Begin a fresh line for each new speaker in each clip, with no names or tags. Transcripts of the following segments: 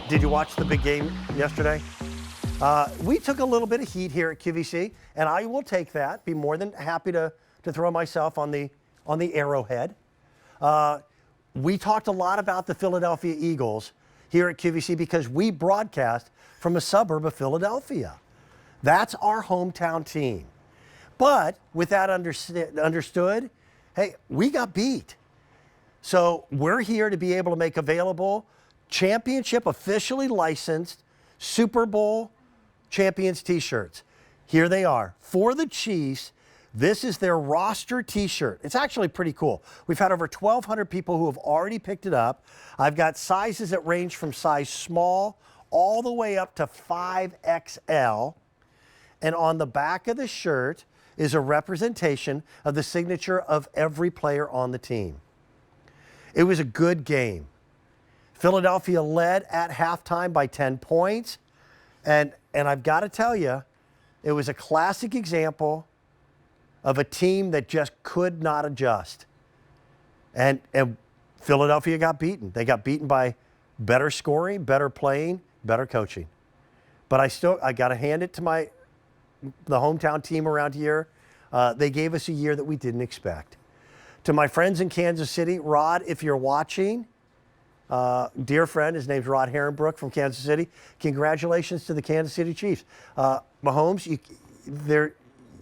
Did you watch the big game yesterday? We took a little bit of heat here at QVC, and I will take that. Be more than happy to throw myself on the arrowhead. We talked a lot about the Philadelphia Eagles here at QVC because we broadcast from a suburb of Philadelphia. That's our hometown team. But with that understood, hey, we got beat. So we're here to be able to make available championship officially licensed Super Bowl champions t-shirts. Here they are. For the Chiefs, this is their roster t-shirt. It's actually pretty cool. We've had over 1,200 people who have already picked it up. I've got sizes that range from size small all the way up to 5XL. And on the back of the shirt is a representation of the signature of every player on the team. It was a good game. Philadelphia led at halftime by 10 points. And I've got to tell you, it was a classic example of a team that just could not adjust. And Philadelphia got beaten. They got beaten by better scoring, better playing, better coaching. But I got to hand it to the hometown team around here. They gave us a year that we didn't expect. To my friends in Kansas City, Rod, if you're watching, dear friend, his name's Rod Herrenbrook from Kansas City. Congratulations to the Kansas City Chiefs. Mahomes,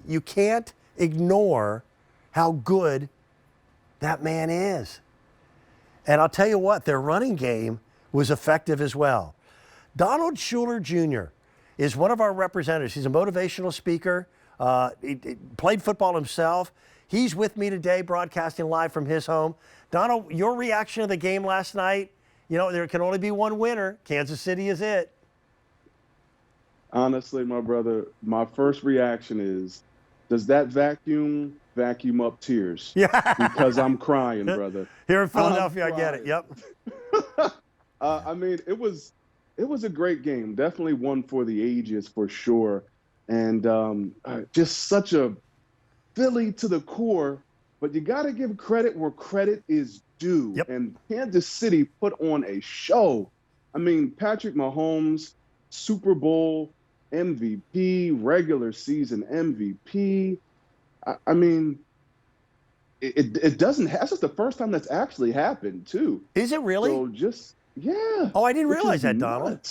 you can't ignore how good that man is. And I'll tell you what, their running game was effective as well. Donald Schuler Jr. is one of our representatives. He's a motivational speaker. He played football himself. He's with me today, broadcasting live from his home. Donald, your reaction to the game last night? You know, there can only be one winner. Kansas City is it.
Honestly, my brother, my first reaction is, does that vacuum up tears?
Yeah.
Because I'm crying, brother.
Here in Philadelphia, I get it. Yep.
I mean, it was a great game. Definitely one for the ages, for sure. And just such a Philly to the core. But you got to give credit where credit is due.
Yep.
And Kansas City put on a show. I mean, Patrick Mahomes, Super Bowl MVP, regular season MVP. I mean, it doesn't have. This is the first time that's actually happened, too.
Is it really?
So yeah.
Oh, I didn't realize that, Donald.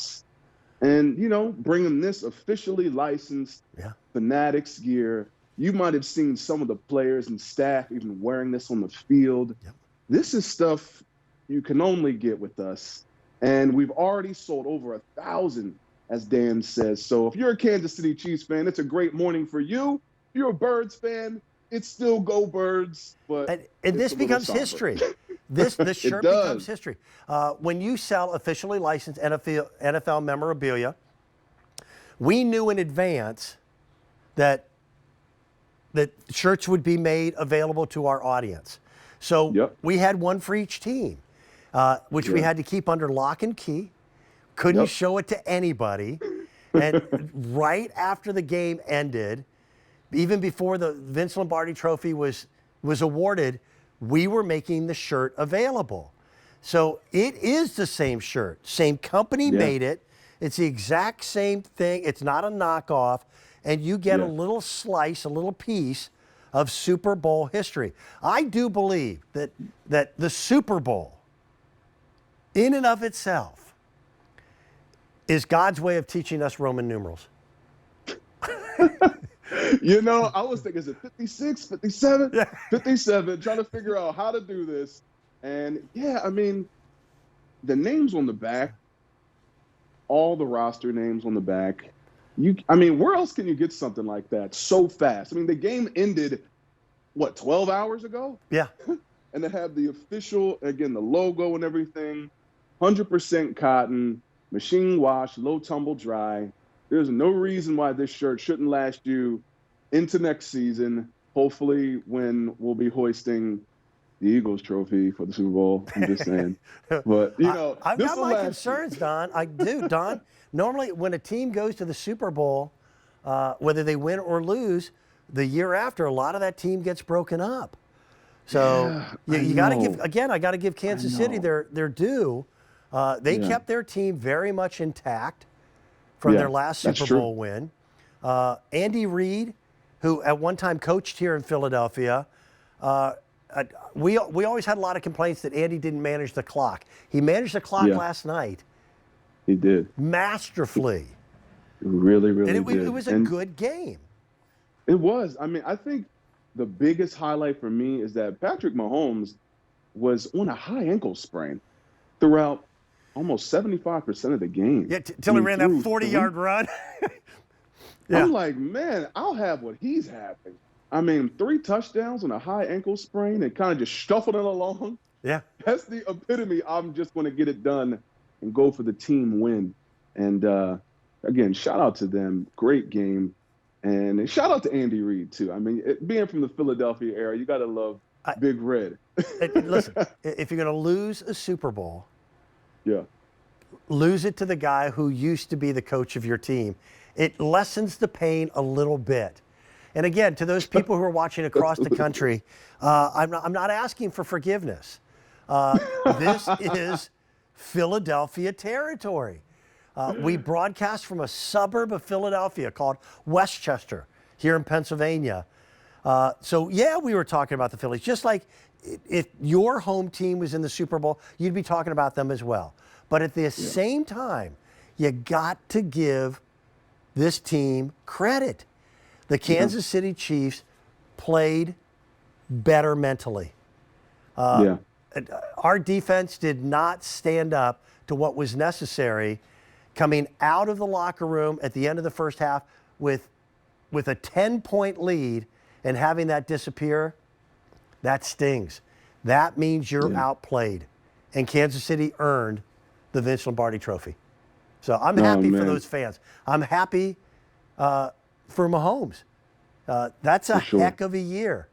And, bringing this officially licensed Fanatics gear. You might have seen some of the players and staff even wearing this on the field. Yep. This is stuff you can only get with us. And we've already sold over 1,000, as Dan says. So if you're a Kansas City Chiefs fan, it's a great morning for you. If you're a Birds fan, it's still go Birds. But
and this becomes history. This shirt becomes history. When you sell officially licensed NFL memorabilia, we knew in advance that shirts would be made available to our audience. So we had one for each team, which we had to keep under lock and key. Couldn't show it to anybody. And right after the game ended, even before the Vince Lombardi Trophy was awarded, we were making the shirt available. So it is the same shirt. Same company made it. It's the exact same thing. It's not a knockoff. And you get a little slice, a little piece of Super Bowl history. I do believe that the Super Bowl, in and of itself, is God's way of teaching us Roman numerals.
I was thinking, is it 56, 57? 57, trying to figure out how to do this. And, I mean, the names on the back, all the roster names on the back, where else can you get something like that so fast? I mean, the game ended, 12 hours ago?
Yeah.
And they have the official, again, the logo and everything, 100% cotton, machine wash, low tumble dry. There's no reason why this shirt shouldn't last you into next season, hopefully when we'll be hoisting the Eagles trophy for the Super Bowl. I'm just saying. But,
I've got my concerns, Don. I do, Don. Normally, when a team goes to the Super Bowl, whether they win or lose, the year after, a lot of that team gets broken up. So you got to give, again, I got to give Kansas City their due. They kept their team very much intact from their last Super Bowl win. Andy Reid, who at one time coached here in Philadelphia, we always had a lot of complaints that Andy didn't manage the clock. He managed the clock last night.
He did.
Masterfully.
Really, really
and
did.
It was a good game.
It was. I mean, I think the biggest highlight for me is that Patrick Mahomes was on a high ankle sprain throughout almost 75% of the game.
Yeah, till he ran that 40-yard run.
I'm like, man, I'll have what he's having. I mean, 3 touchdowns on a high ankle sprain and kind of just shuffled it along.
Yeah.
That's the epitome. I'm just going to get it done and go for the team win. And again, shout out to them. Great game. And shout out to Andy Reid, too. I mean, being from the Philadelphia area, you got to love Big Red.
Listen, if you're going to lose a Super Bowl, lose it to the guy who used to be the coach of your team. It lessens the pain a little bit. And again, to those people who are watching across the country, I'm not asking for forgiveness. This is Philadelphia territory. We broadcast from a suburb of Philadelphia called Westchester here in Pennsylvania. So, yeah, we were talking about the Phillies. Just like if your home team was in the Super Bowl, you'd be talking about them as well. But at the same time, you got to give this team credit. The Kansas City Chiefs played better mentally. Our defense did not stand up to what was necessary coming out of the locker room at the end of the first half with a 10-point lead and having that disappear. That stings. That means you're outplayed. And Kansas City earned the Vince Lombardi Trophy. So I'm happy for those fans. I'm happy for Mahomes. That's a heck of a year.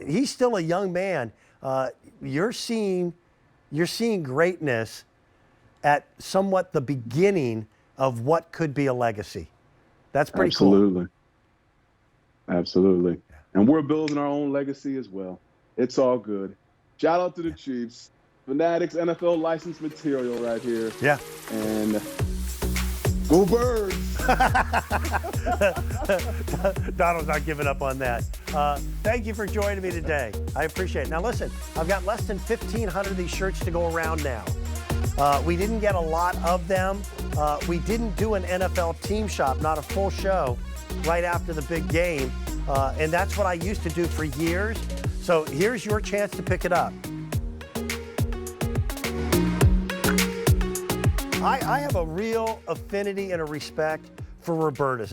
He's still a young man. You're seeing greatness at somewhat the beginning of what could be a legacy. That's pretty cool.
Absolutely. And we're building our own legacy as well. It's all good. Shout out to the Chiefs. Fanatics NFL licensed material right here.
Yeah.
And go Birds.
Donald's not giving up on that. Thank you for joining me today. I appreciate it. Now listen, I've got less than 1,500 of these shirts to go around now. We didn't get a lot of them. We didn't do an NFL team shop, not a full show, right after the big game. And that's what I used to do for years. So here's your chance to pick it up. I have a real affinity and a respect for Roberta's.